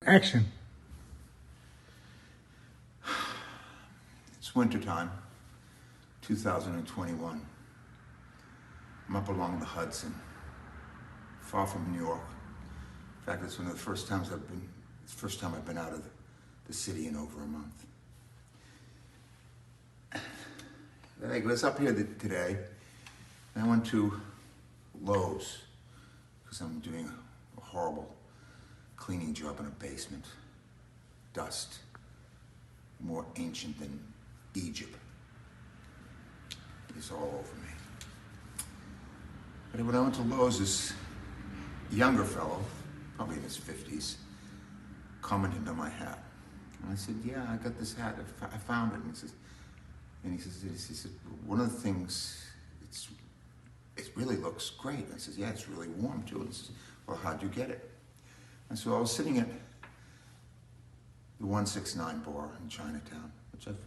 Action. It's wintertime, 2021. I'm up along the Hudson, far from New York. In fact, it's one of the first times it's the first time I've been out of the city in over a month. I was up here today, and I went to Lowe's, because I'm doing a horrible cleaning job in a basement. Dust, more ancient than Egypt. It's all over me. But when I went to Lowe's, this younger fellow, probably in his 50s, commented on my hat. And I said, yeah, I got this hat, I found it. And he says, one of the things, it really looks great. And I said, yeah, it's really warm too. And he says, well, how'd you get it? And so I was sitting at the 169 bar in Chinatown, which I've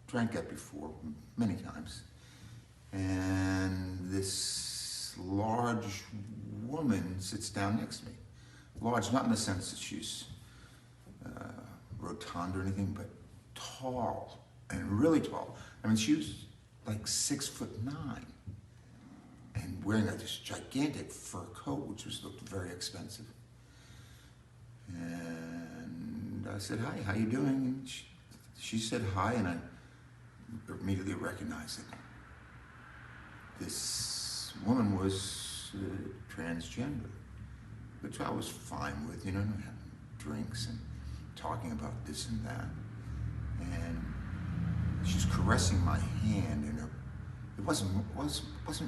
drank at before many times. And this large woman sits down next to me. Large, not in the sense that she's rotund or anything, but tall, and really tall. I mean, she was like 6'9", and wearing this gigantic fur coat, which looked very expensive. And I said, hi, how you doing? And she said hi, and I immediately recognized it. This woman was transgender, which I was fine with, having drinks and talking about this and that. And she's caressing my hand, and it wasn't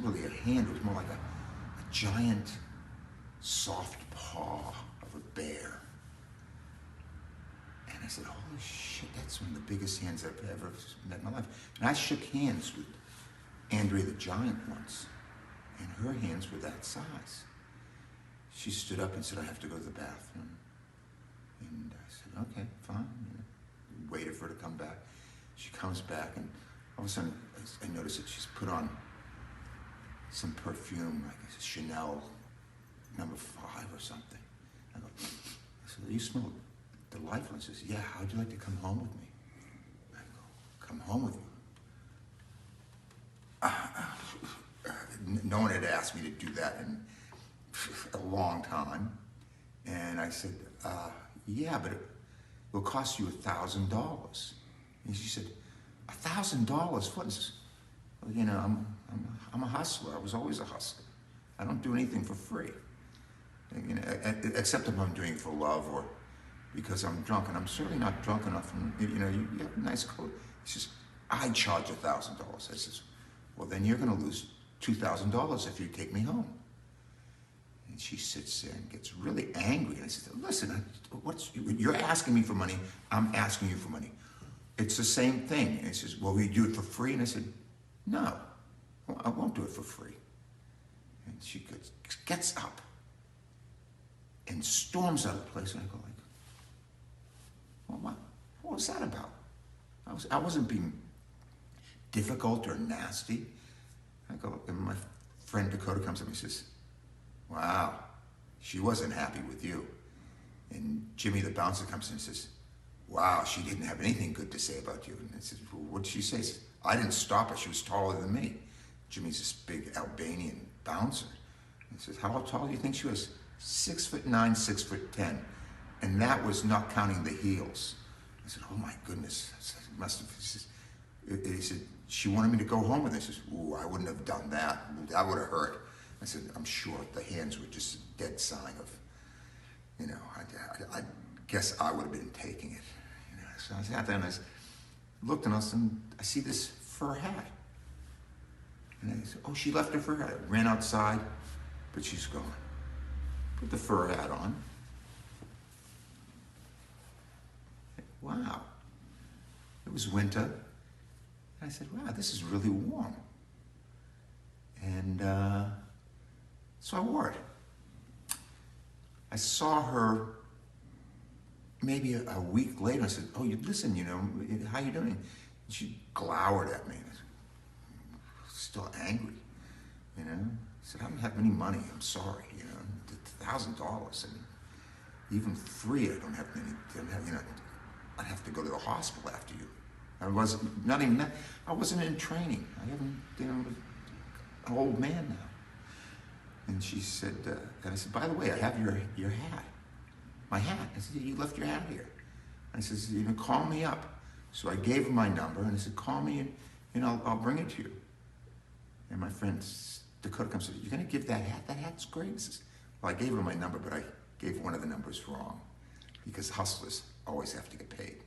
really a hand, it was more like a giant, soft paw of a bear. And I said, holy shit, that's one of the biggest hands I've ever met in my life. And I shook hands with Andretta the Giant once, and her hands were that size. She stood up and said, I have to go to the bathroom. And I said, okay, fine. Waited for her to come back. She comes back, and all of a sudden, I noticed that she's put on some perfume, like a Chanel No. 5 or something. I said, you smell delightful. She says, yeah, how'd you like to come home with me? I go, come home with you? No one had asked me to do that in a long time. And I said, yeah, but it will cost you $1,000. And she said, $1,000? What is, well, I'm a hustler. I was always a hustler. I don't do anything for free. Except if I'm doing it for love or because I'm drunk, and I'm certainly not drunk enough. And you have a nice coat. He says, I charge $1,000. I says, well, then you're going to lose $2,000 if you take me home. And she sits there and gets really angry. And I said, listen, you're asking me for money. I'm asking you for money. It's the same thing. And he says, well, will you do it for free? And I said, no, I won't do it for free. And she gets up and storms out of the place. And I go like, well, what was that about? I wasn't being difficult or nasty. I go, and my friend Dakota comes up and says, wow, she wasn't happy with you. And Jimmy the bouncer comes in and says, wow, she didn't have anything good to say about you. And I said, well, what did she say? Says, I didn't stop her, she was taller than me. Jimmy's this big Albanian bouncer. And he says, how tall do you think she was? 6'9", 6'10". And that was not counting the heels. I said, oh my goodness. I said, he said, she wanted me to go home with her. He says, ooh, I wouldn't have done that. That would have hurt. I said, I'm sure the hands were just a dead sign of, I guess I would have been taking it. So I sat there and I looked, and I see this fur hat. And I said, oh, she left her fur hat. I ran outside, but she's gone. Put the fur hat on. Wow. It was winter. And I said, wow, this is really warm. And so I wore it. I saw her maybe a week later. I said, oh, listen, how you doing? And she glowered at me. I was still angry, I said, I don't have any money. I'm sorry, $1,000. even 3, I don't have many, I'd have to go to the hospital after you. I wasn't, not even that, I wasn't in training. I haven't, I'm an old man now. And she said, and I said, by the way, I have your hat. My hat. I said, you left your hat here. I says, call me up. So I gave her my number, and I said, call me, and I'll bring it to you. And my friend Dakota comes and said, you're going to give that hat? That hat's great. I says, well, I gave her my number, but I gave one of the numbers wrong because hustlers always have to get paid.